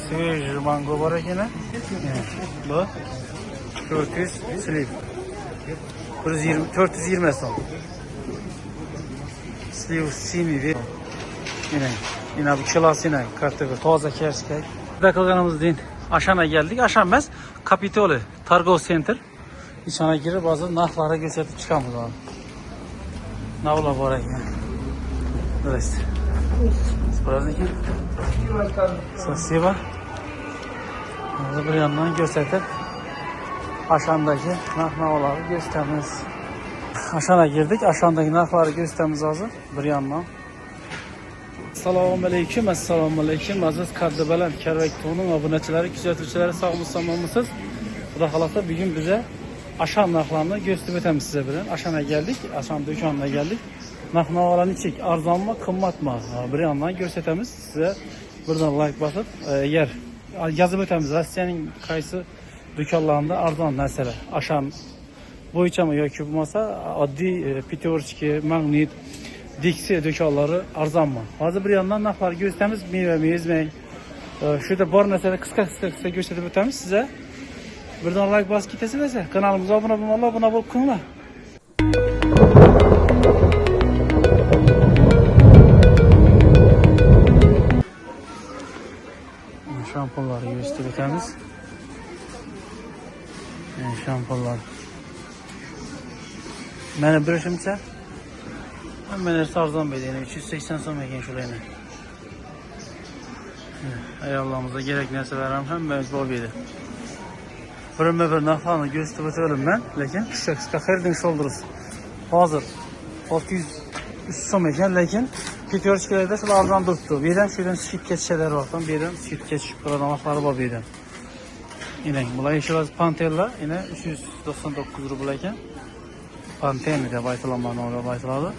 Свежий mango var ekan. Bu 400 slip. 420 so'm. Sliv simi yine bu kilasına kartı toza kerskek. Burada kılganımızdan aşağıya geldik. Aşağı emas, Kapitoli Targov Center. İçine girip bazı narxları gösterip çıkamız abi. Navla var ekan. Здрасте. С праздником. Спасибо. Bir yandan gösterip aşağıdaki narxları göstermemiz. Aşağıya girdik. Aşağıdaki narxları göstermemiz lazım. Bir yandan. Assalomu alaykum. Assalomu alaykum. Aziz qaddi baland Karvak To'ning obunachilari, kuzatuvchilari, sog'misiz? Xudo xolasa bugun bize aşağı narxlarını gösterib o'tamiz sizlar bilan. Aşağıya geldik. Aşağı do'konga geldik. Narx-navolar nechik? Arzonmi, qimmatmi? Bir yandan ko'rsatamiz. Size buradan like bosib, yer yozib o'tamiz. Rossiyaning qaysi do'konlarida arzon narsalar aşağı bo'yichami yoki bo'lmasa oddiy Petorchki, Magnit, Dixi do'konlari arzonmi? Hozir bir yandan narxlar ko'rsatamiz. Meva, ezmang. Shuda bor narsalar qisqa ko'rsatib o'tamiz size. Buradan like bosib ketasizlar. Kanalimizga obuna bo'lib qo'yinglar. Şampuanları gösterib o'tamiz. Şampuanlar. Meni bilishimcha hamma narsa arzon bo'ldi. 380 so'm ekan shularni. Ayollarımıza gerek narsalar ham hammamiz bor edi. Bir narxlarni gösterib o'taman men, lekin qisqa xariding sholdiriz. Hozir 600 so'm ekan, lekin Petorchkalarda shular arzon turibdi. Bu yerdan shundan skidka tushalar bor. Bu yerdan skidka tushib turadigan narxlari bor bu yerdan. Yine bular eshitasiz Pantellar, yine 399 rubl ekan. Pantene deb aytilaman, deb aytiladi.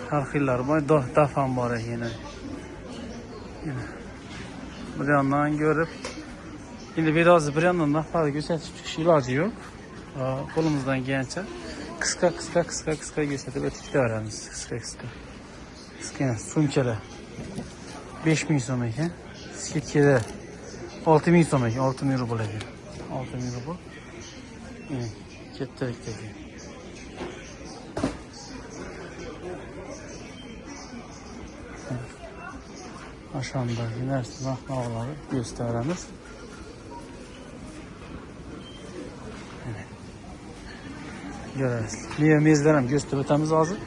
Har xillari bor, dafan bor ekan. Bu yandan görüp şimdi biraz bir yandan narxlarni ko'rsatib chiqish iloji yo'q. Qo'limizdan kelgancha qisqa ko'rsatib o'tib ketaveramiz. Qisqa sumkalar 5000 so'm ekan. Skidkalar 6000 so'm ekan, 6000 rubl ekan. 6000 rubl. Kattalikdagi. Aşağıdaki narxları gösteramiz. Görürüz. Meva ham gösterib o'tamiz hozir.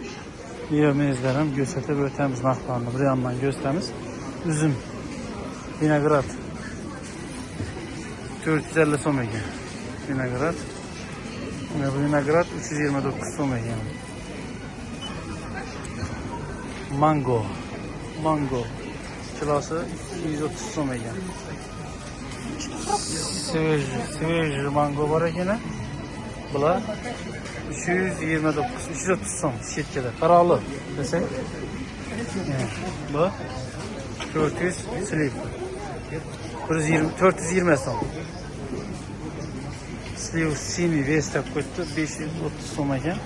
Meva ham gösterib o'tamiz narxlarni. Bir yandan gösteramiz. Üzüm, vinograt 450 so'm ekan. Vinograt. Bu vinograt 329 so'm ekan. Mango kilosu 230 so'm ekan. Свежий mango var ekan. Bular 330 so'm shetkada. Qaroqli desang. Bu 400 slip. 420 so'm. Sliv simi vestab qo'yibdi, 530 so'm ekan.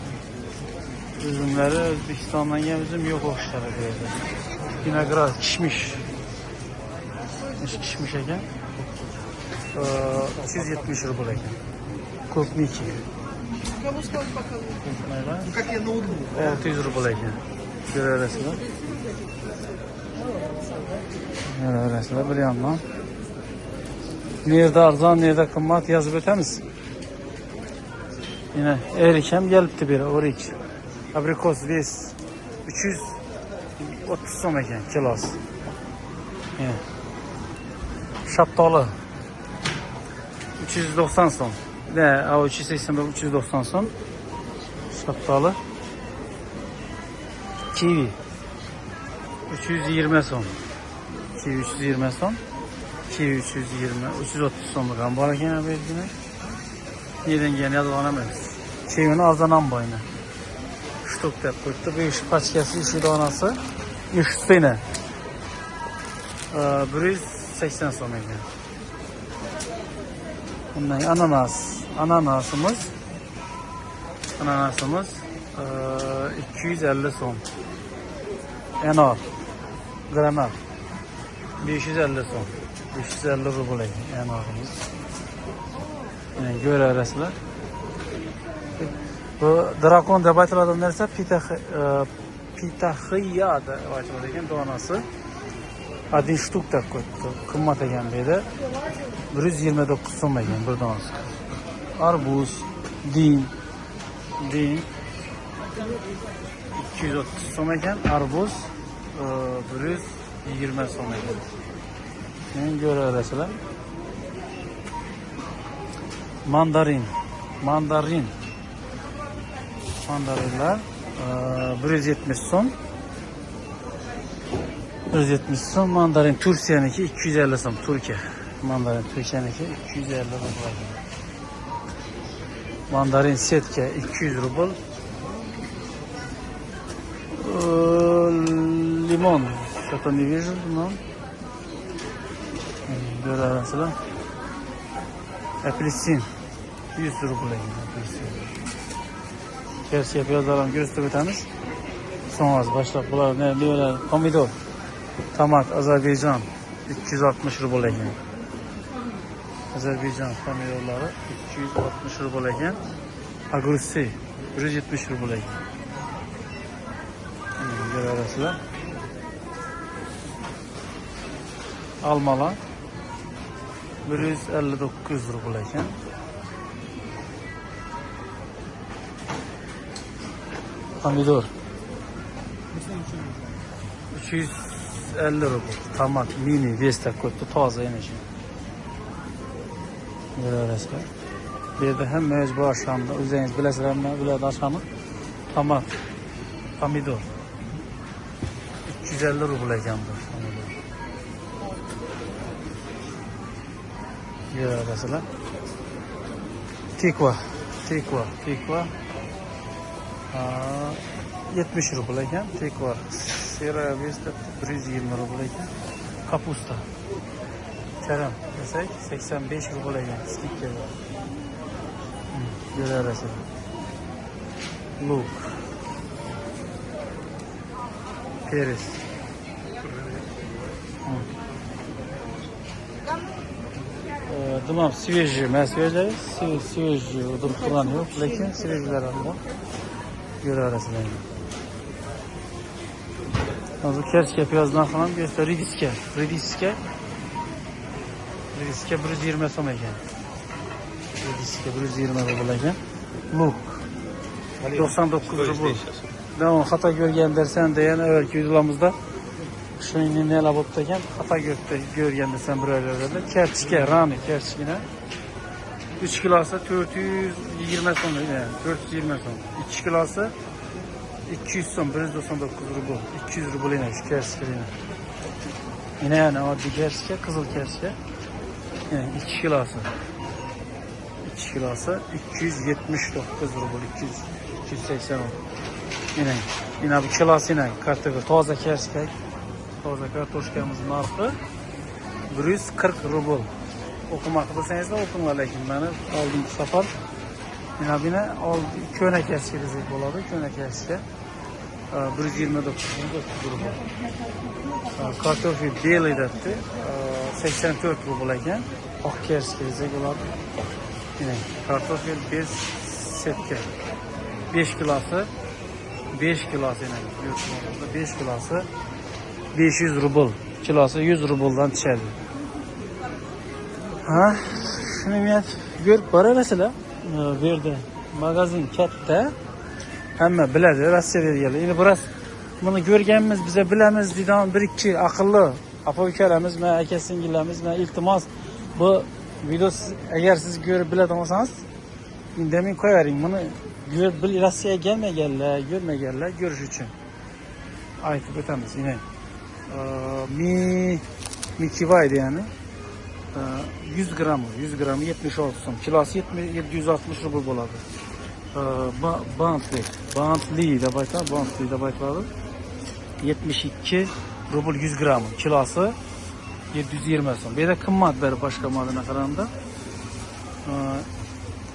Üzümleri O'zbekistondan kelgan üzüm yo'q o'xshaydi bu yerda. Vinograt, kishmish ekan. 370 rubl ekan. Klubniki. Ну как я ноутбук. 600 rubl ekan. Görüyorsunuz. Bir yandan. Nerede arzon, nerede qimmat yozib o'tamiz. Yine erik ham kelibdi beri, orik. Abrikos ves 330 so'm ekan kilosi. Shaftoli 390 so'm. 380 390 so'm. Shaftoli. Kivi 320 so'm. Kivi 320 so'm. Kivi 330 so'mdan bor ekan bu yerda. Nereden geldi yozib olamiz. Kivini arzonan boyuna. Shtuk deb qo'yibdi. 5 pachkasi, 2 donasi 300 tane. 180 so'm ekan. Bundan ananasımız 250 so'm. Enar, granat 550 so'm. 550 rubl ekan yanog'imiz. Mana ko'rasizlar. Bu drakon deb aytiladigan narsa pitaxiya deb aytiladigan donasi. 1 shtuk deb qo'yibdi. Qimmat ekan deydi. 129 so'm ekan bir donasi. Arbuz, din 230 so'm ekan, arbuz 120 so'm ekan. Men ko'rasizlar. Mandarinlar 170 so'm. 170 so'm mandarin. Turkiyaniki 250 so'm. Mandarin Turkiyaniki 250 rubl. Mandarin setka 200 rubl. Limon. Что-то не вижу, но. Görüyorsunuz. Apelsin 100 rubl. Ters yapıyorlar, gösterip ötemiz. Sonra başlap bular ne diyorlar? Pomidor, tomat, Azerbaycan 260 rubl ekan. Azerbaycan pomidorlari 260 rubl ekan. Agursi 170 rubl ekan. Görüyorsunuz. Almalar 159 rubl ekan. Pomidor 250 rubl. Tomat mini Vesta ko'tdi, toza yana shu. Görüyorsunuz. Bu yerda hamma mecbur aşamda, o'zingiz bilasizlarmi, bularda aşamı. Tomat, pomidor 250 rubl ekan bu. Görüyorsunuz. Tikva 70 rubl ekan. Tikva Sera Vesta 120 rubl ekan. Kapusta Kerem desak 85 rubl ekan. Stikker var. Görüyorsunuz. Luk Peris Tamam, свежие, свежие, udur falan yok, lakin свежеler var. Görüyorsunuz. Bu kerske piyazdan falan göster, Ridiske 120 so'm ekan. Ridiske 120 rubl ekan. Luk 99 rubl. Devam xato ko'rgan dersen degan avvalgi videolarımızda shuni nelar bo'lib ekan, xato ko'rgan desam birodarlar. Kerchka, rani kerchkina 3 kilosi 420 so'm ekan, 420 so'm. 2 kilosi 200 so'm, 199 rubl. 200 rubl ekan shu kerchkina. Yine oddiy kerchka, qizil kerchka. 2 kilosi 279 rubl, 280 rubl. Yine bu kilosi kartoshka, toza kerchka. Toza kartoshkamiz narxi 140 rubl. O'qimoqchi bo'lsangizlar o'qinglar, lekin meni oldingi safar mana buni ko'na kerchka desak bo'ladi. Ko'na kerchka 129 rubl. Kartofel belый debdi 84 rubl ekan. Oq kerchka desak bo'ladi. Yine kartofel bez setka 5 kilosi 5 kilosi yine 5 kilosi 500 rubl, kilosi 100 rubldan tushadi. Ha, shuni men ko'rib boraverasizlar. Bu yerda magazin katta. Hamma biladi, Rossiya berganlar. Endi biroz buni ko'rganmiz, biza bilamiz deydigan bir ikki aqlli aka-ukalarimiz, men aka-singillarimiz, men iltimos bu video agar siz ko'rib biladigan bo'lsangiz, indamay qo'yavering. Buni ko'rib Rossiyaga kelmaganlar, ko'rmaganlar ko'rish uchun aytib o'tamiz. Yine Mikivay'dı yani. 100 gramı 76 so'm, kilosi 760 rubl bo'ladi. Bantli deb aytiladi. 72 rubl 100 gramı, kilosi 720 so'm. Bu yerda qimmat bir boshqa modana qaraganda.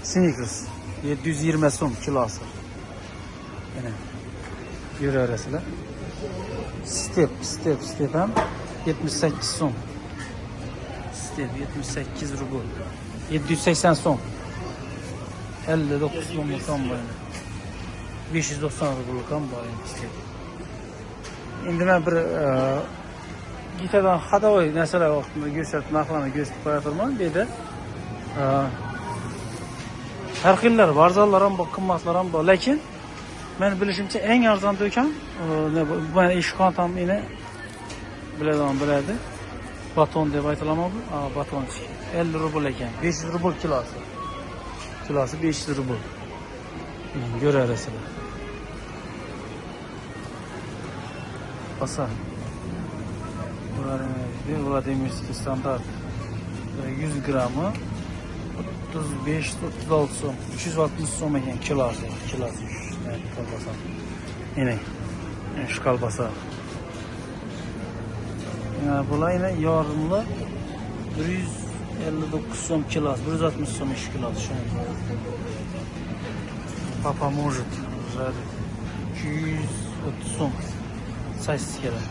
Snickers 720 so'm kilosi. Yana ko'rasizlar. Step ham 78 so'm. istedi. 78 rubl. 780 so'm. 59 so'mlik kombayn. 590 rubl kombayn istedi. Endi men bir gitadan xadovoy narsalar vaqtida ko'rsatib, narxlarni ko'rsatib qo'yaman dedi. Har xillar, arzonlar ham bor, qimmatlar ham bor, lekin men bilishimcha eng arzon do'kon mana ishxon ham meni biladi. Baton deb aytilaman bu. Batonchi 50 rubl ekan. 500 rubl kilosi. Kilosi 500 rubl. Ko'rasizlar. Basa. Vladimirskiy standart 100 gramı 35-36 so'm, 360 so'm ekan kilosi. Evet, kolbasa. Yine şu kolbasa. Yani bular yine yarımlı 159 so'm kilosi, 160 so'm 2 kilosi. Papa может. 230 so'm. Saysiz kerak.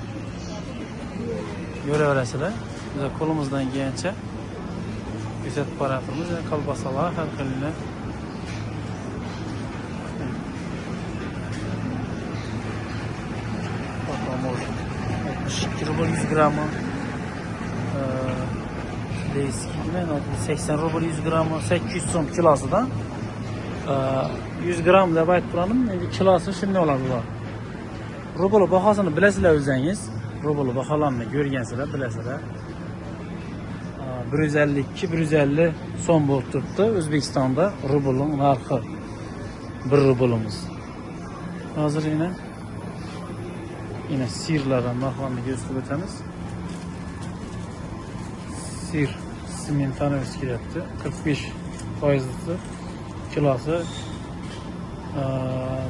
Ko'raverasizlar. Biz qo'limizdan kelgancha ko'rsatib boramiz. Kolbasalar har xilini. Papa может. 62 rubl 100 gramı. Deyskimen 80 rubl 100 gramı, 800 so'm kilosidan 100 gram deb aytib turaman. Endi kilosi shunday oladi bular. Rubl bahosini bilasizlar o'zingiz. Rubl baholarni ko'rgansizlar, bilasizlar. 152-150 so'm bo'lib turibdi O'zbekistonda rublning narxi. 1 rublimiz. Hozir yine sirlardan narxlarni ko'rsatib o'tamiz. Sir smentana o'skiryapti. 45% kilosi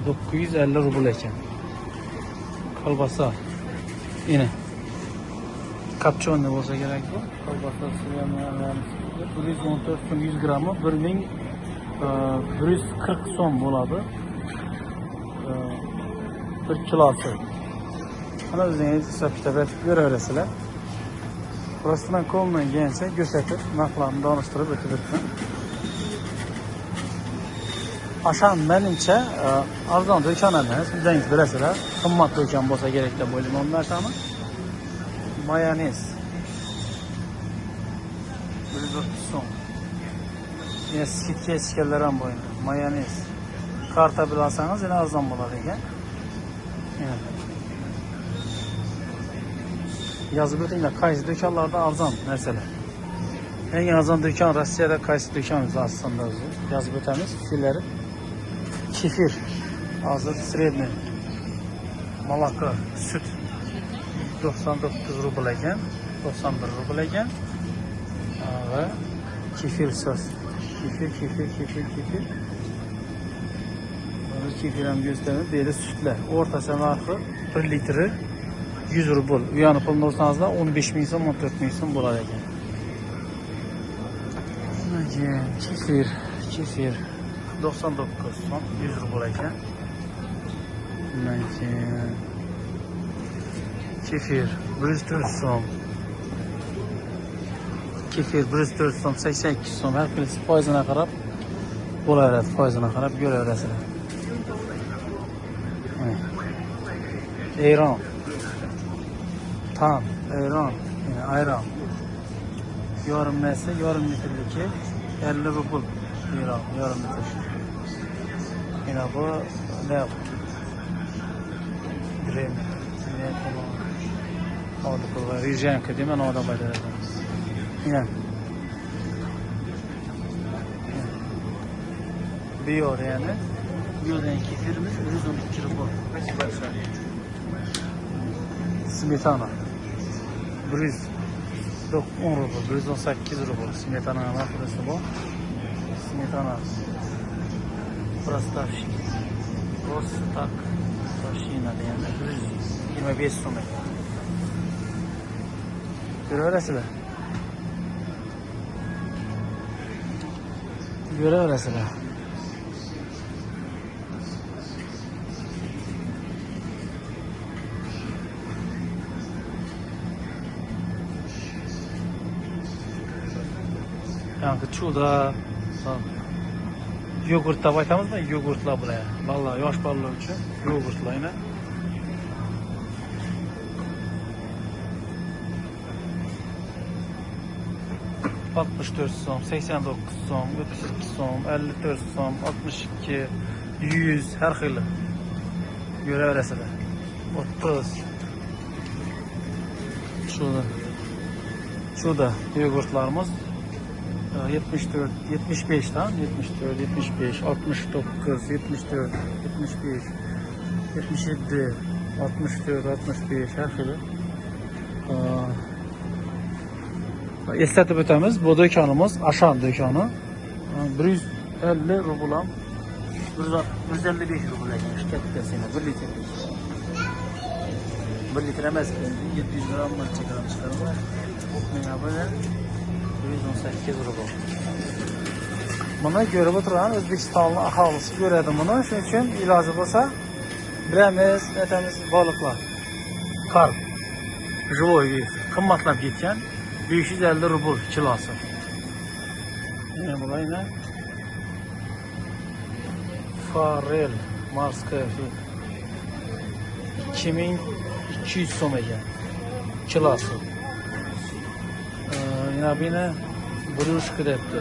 950 rubl ekan. Kolbasa yine kapchonni bo'lsa kerak bu. Kolbasasi ham 114 so'm 100 gramı 1140 so'm bo'ladi. 1 kilosi. Ana o'zingiz hisob-kitob etib ko'raverasizlar. Rostdan qo'ldan kelsa ko'rsatib, narxlarni donishtirib o'tib o'tdim. Aşan menimcha arzon do'kon emas, o'zingiz bilasizlar. Qimmat do'kon bo'lsa kerak deb o'ylayman narsani. Mayonez 130 so'm. Yine skidga chikanlar ham bor. Mayonez karta bilan olsangiz yana arzon bo'ladi ekan. Yazıp öteyinler qaysi do'konlarda arzon narsalar. Eng arzon do'kon Rossiyada qaysi do'kon aslında yazıp o'tamiz filleri. Kefir hozir средний молоко, süt 99 rubl ekan, 91 rubl ekan. Va kefir sos. Kefir. Mana kefir ham gösterib, bu yerda sütlar. O'rtacha narxi 1 litri 100 rubl. U yana pulni olsangizlar 15 ming so'm, 14 ming so'm bo'lar ekan. Kefir 99 so'm 100 rubl ekan. Kefir 104 so'm. Kefir 104 so'm, 82 so'm. Har birisi foizini qarab bo'laveradi, foizini qarab ko'raverasizlar. Eron tam, ayran, yarım metre, yarım litreki 50 rubl ayran, yarım litre. Yine bu ne? Grem, orada kullanıyor. Rijenka değil mi? Orada bayılırım. Yine. Biyor yani. Biyordan kefirimiz 112 rubl. Smetana 110 rubl, 118 rubl. Smetana narxi bu. Smetana Prostavşin. Prostak Prostavşina yani 125 so'm ekan. Ko'raverasizlar. Yani çuda, yogurt da baytamız da yogurtla buraya. Vallahi yaş ballar için yogurtla yine. ...64 som, 89 som, 32 som, 54 som, 62, 100, her xili. Göreverəsidir. 30. Şurada yogurtlarımız 74, 75 tam 74, 75, 69, 74, 75, 77, 64, 65 her xili. Eslatib o'tamiz, bu do'konimiz Ashan do'koni. 150 rubl, 155 rubl ekan kattasigina 1 litr. 1 litr emas, 700 gram chekram chiqarib. Mana bu 118 rubl. Buni ko'rib o'tirgan O'zbekistonlik aholisi ko'radi buni. Shuning uchun iloji bo'lsa biramiz, aytamiz baliqlar. Karp. Живой вес. Qimmatlab ketgan 550 rubl kilosi. Mana bular yana Farel Morskaya 2200 so'm ekan kilosi. Yana buni Brushka debdi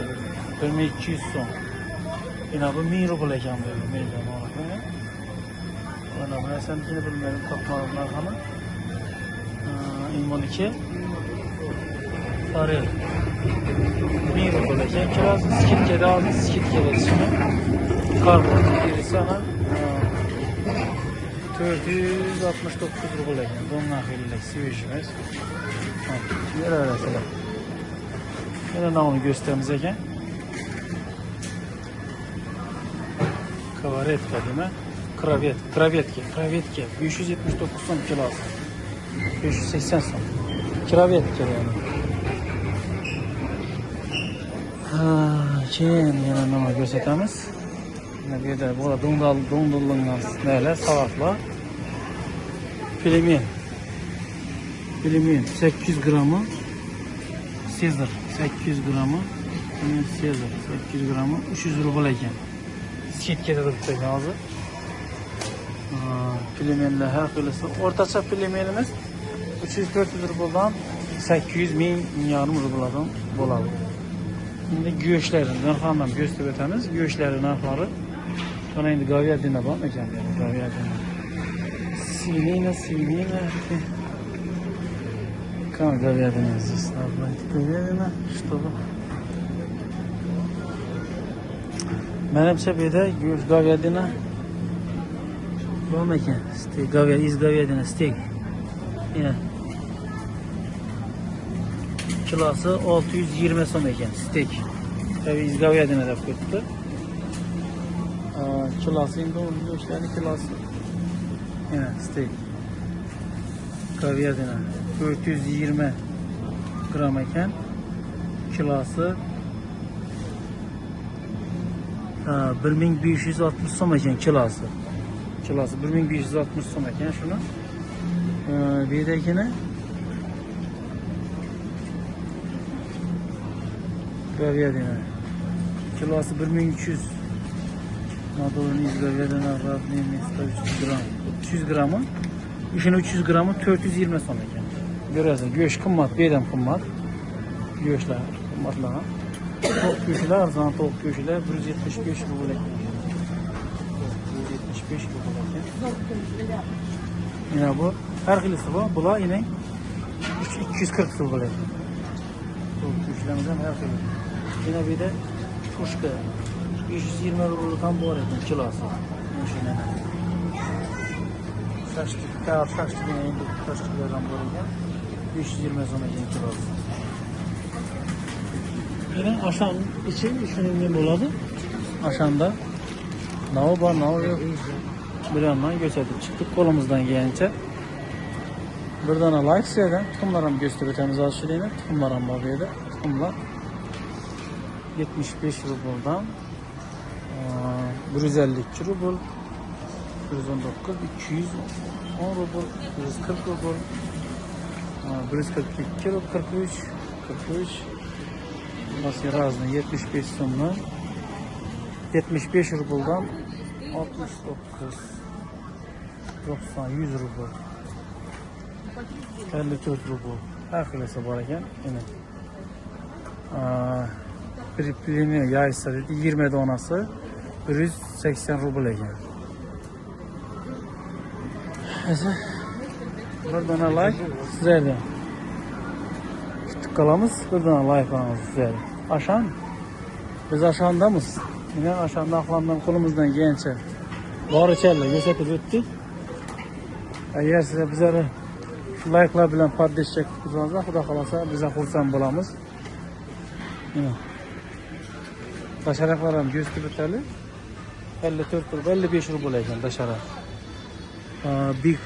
1200 so'm. Yana bu 1000 rubl ekan bu mezon. Mana bu narsani bilmayman, topmadim narxini. İmmoniki Farel 1000 rubl ekan kilosi. Skidkada oldi, skidkada ishini. Karbon birisi ana 469 rubl ekan. Bundan xeyli sevishimiz. Yaraverasizlar. Yana namını gösterimiz ekan. Kavaretka dema. Kravetka 579 so'm kilosi. 580 so'm. Kravetka yani. Keyin yana nima ko'rsatamiz? Mana bu yerda bola do'ngdillangan nelar, salatlar. Pelemen 800 gramı. Sezar 800 gramı. Sezar 800 gramı 300 rubl ekan. Sketkada turibdi hozir. Pelemenlar har xilisi. O'rtacha pelemenimiz 300-400 rubldan 800 ming yarım rubldan bo'ladi. Endi go'shtlarni narxlarini ko'rsatib o'tamiz. Go'shtlar narxlari. Sonra endi говядина bor ekan, говядина. Свинина. Как говядина здесь? Говядина, чтобы... Menimcha bu yerda говядина bormi ekan? Steak, из говядины steak. Yana kilosi 620 so'm ekan steak. Tabii из говядины deb qo'yibdi. Kilosi endi go'shtlarning kilosi. Yana steak. Говядина 420 gram ekan. Kilosi 1560 so'm ekan kilosi. Kilosi 1560 so'm ekan shuni. Bu yerdagini говядина kilosi 1300. Nadol'un говядина равный место 300 gram. 300 gramı. İşin 300 gramı 420 so'm ekan. Görüyorsunuz, go'sht qimmat, bu yerdan qimmat. Go'shtlar qimmatlagan. To'q go'shtlar, arzon to'q go'shtlar 175 rubl ekan. 175 rubl ekan. Yine bu her xilisi bor. Bular yine 240 rubl ekan. To'q go'shtlarimizdan her xili. Yine bir de pushka 520 rubldan bor ekan kilosi. Shuni Şaştıklardan bor ekan 520 so'm ekan kilosi. Yine Ashan için şunun ne bo'ladi? Ashan'da nav bor, nav yo'q. Bir yandan ko'rsatib chiqdik qo'limizdan kelgancha. Bir dona like sizdan, tuxumlar ham ko'rsatib o'tamiz hozircha. Tuxumlar ham bor bu yerda. Tuxumlar 75 rubldan 152 rubl, 119, 210 rubl, 140 rubl, 142 rubl, 43, Burası razı 75 so'mdan 75 rubldan 69 90 100 rubl 54 rubl her xilasi bor ekan. Yine bir pilini yaysa dedi 20 donası 180 rubl ekan. Neyse bir dona like sizlerden kütük kalamız, bir dona like kalamız sizlerden. Aşan biz aşağındamız. Yine aşağında aklandan kolumuzdan gençe barıçayla gösterip öttük. Eğer size bizleri like'lar bilen paylaşacak olsanız, Xudo xolasa bize xursand bo'lamiz. Yine daşaraklarım gösterip öteli 54 rubl 55 rubl ekan daşarak. Big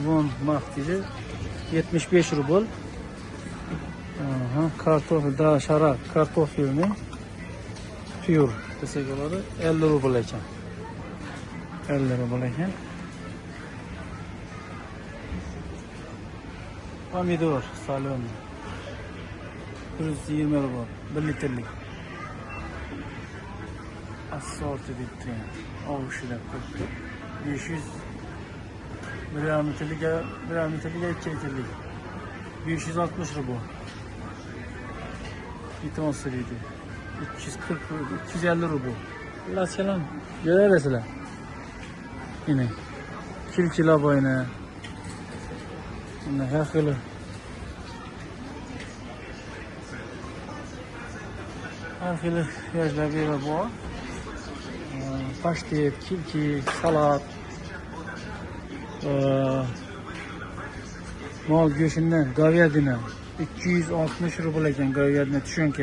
One Mahtici 75 rubl. Kartofel daşarak kartofelini pure desak bo'ladi 50 rubl ekan. 50 rubl ekan. Pomidor salon 120 rubl 1 litrlik. Assorti bitti. Ovuşlar 500 1,5 litrlik 2 litrlik 560 rubl. Biton siriydi. 340 rubl 250 rubl. Allah selam. Görürsüler. Yine kilkila boyuna. Yine her xili. Her xili yerler bir bu. Paştet, kilki, salat. Mal göğsünden, gavyadinden 260 rubl ekan gavyadini tushunka.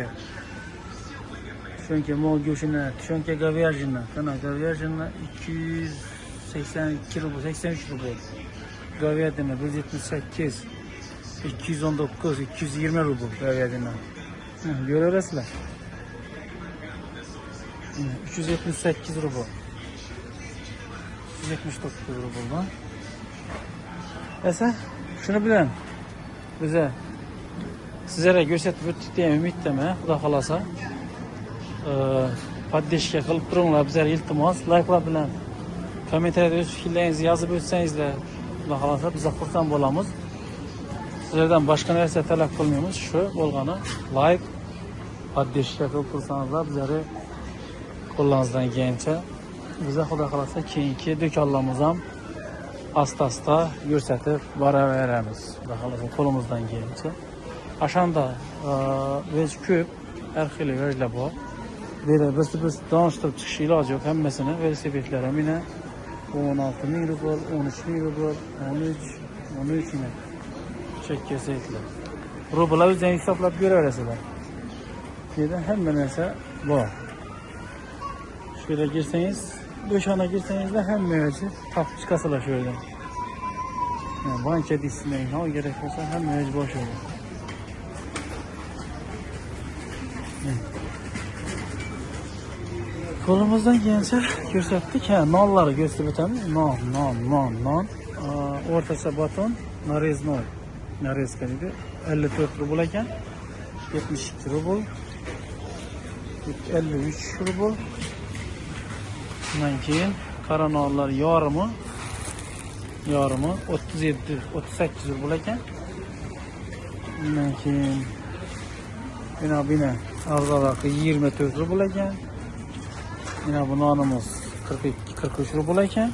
Tushunka mal göğsünden, tushunka gavyadinden. Kana gavyadinden 282 rubl, 83 rubl. Gavyadini 178, 219, 220 rubl gavyadinden. Görürsüler. 378 rubl. 179 rubldan. Esa şunu bilen bize sizlere gösterip ötdük diye ümitleme. Xudo xolasa podдержка qilib turinglar, bizlarga iltimos like'lar bilan kommentariyada o'z fikrlaringizni yozib o'tsangizlar, Xudo xolasa biz xursand bo'lamiz. Sizlardan boshqa narsa talab qilmaymiz, shu bo'lgani like podдержка qilib tursanizlar, bizlarga qo'lingizdan kelgancha bize Xudo xolasa keyingi do'konlarimiz ham asta gösterip boraveramiz. Xudo xolasa qo'limizdan kelgancha. Aşanda vej ko'p, har xil vejlar bor. Böyle biz tanıştırıp çıkış ilacı yok. Hemmesini velosipedlere yine 16 bin rubl, 13 bin rubl, 13 yine çekkeseydiler. Rubla üzerine hesaplayıp görebilirler. Yine hemen neyse bu. Şöyle girseniz, döşana girseniz de hem mevcut takip çıkasılar şöyle. Yani banka dizmeyin, o gerekiyorsa hem mevcut boş olur. Kolumuzdan gelince gösterdik. Nonları gösterip ötemiz. Non. Ortası baton, nareznoy. Narezka dedi. 54 rubl ekan. 72 rubl. 53 rubl. Bundan keyin qora nonlar yarımı 38 rubl ekan. Bundan keyin bina arzalaqı 24 rubl ekan. Yine bu nonimiz 42-43 rubl ekan.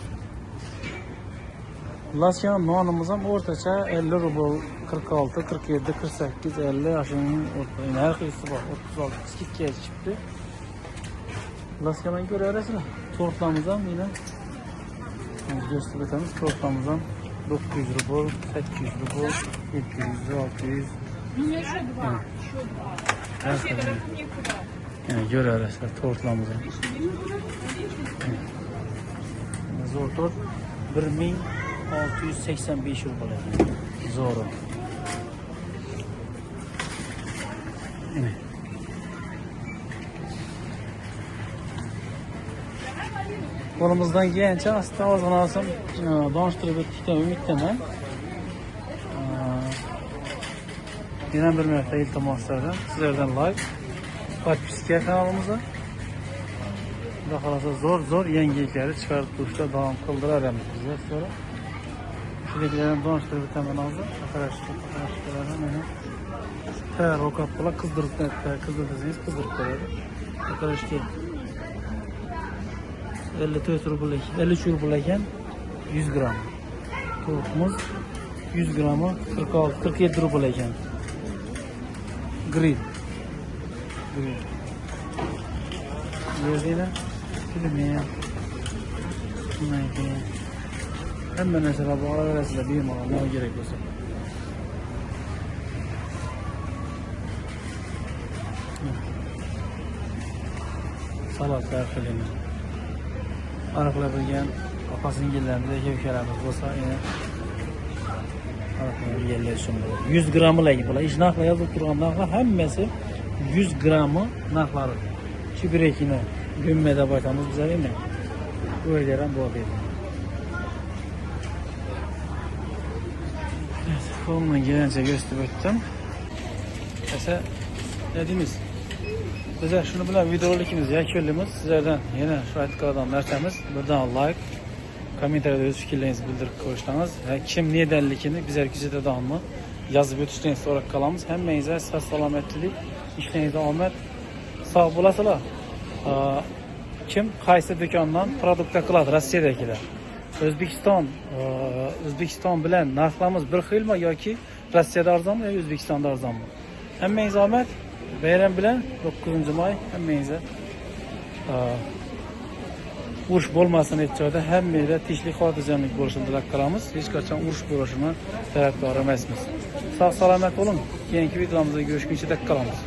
Lasyan nonimiz ham o'rtacha 50 rubl, 46, 47, 48, 50 aşının orta. Her xilisi bor. 36 skidga chiqdi. Lasyadan ko'rasizlar. Tortlarimiz ham yine gösterib o'tamiz. Tortlarimiz ham 900 rubl, 800 rubl, 700, 600. Her xil. Yani görürsünüz tortlarımızı. Zor tort 1685 rubl. Zor. Kolumuzdan gelince aslında ağzına alsam danıştırıp ettikten ümitlemen. Yine bir mertebe iltimaslardan sizlerden like, podpiska kanalımıza. Daha kalasa zor yengelikleri çıkartıp duruşta devam kıldıraramız bize sonra. Şuradakilerin donuşları bir hemen aldı. Arkadaşlardan hemen her rokat bula kızdırırsınız kızdırıp. Arkadaşlar 54 rubl 53 rubl eken 100 gram. Tovuğumuz 100 gramı 47 rubl eken. Grill. Yerine filmi. Neydi? Hemen mesela bu arasında bir mal ne gerek olsa. Salatlar filmi. Arıqla bilgen apasının gillerinde hevkelerimiz olsa yine arıqla yerler için 100 gramı lagi bola. İş naqla yazıp turgan naqla hemmesi 100 gramı naqları. Şu bir ekine gömmede baytamız bize değil mi? Öyleren bu değil. Evet, kolumdan gelince gösterdim. Mesela dediğimiz bize şunu bilen videolikimiz yakınlığımız sizlerden yine şu ayetkalardan derseniz buradan like, komentarda öz fikirlerinizi bildirip koyuşlarınız ve kim nedenlikini bize herkese de devamlı yazıp ötüşleriniz olarak kalamız. Hem meyze, sağ salametlilik, işlerinizde ahmet sağ bulasılar. Kim qaysi dükkandan produktlar qiladi Rossiyadagilar. O'zbekiston bilan narxlarimiz bir xilmi yoki Rossiyada arzonmi yoki O'zbekistonda arzonmi? Hammangizga omad. Bayram bilan 9 may hammangizga urush bo'lmasin deb joyda hammangizga tinchlik xotirjamlik bo'lishini tilab qolamiz. Hech qachon urush bo'lishini tarafdori emasmiz. Sog' salomat bo'ling. Keyingi videomizda ko'rishguncha qolamiz.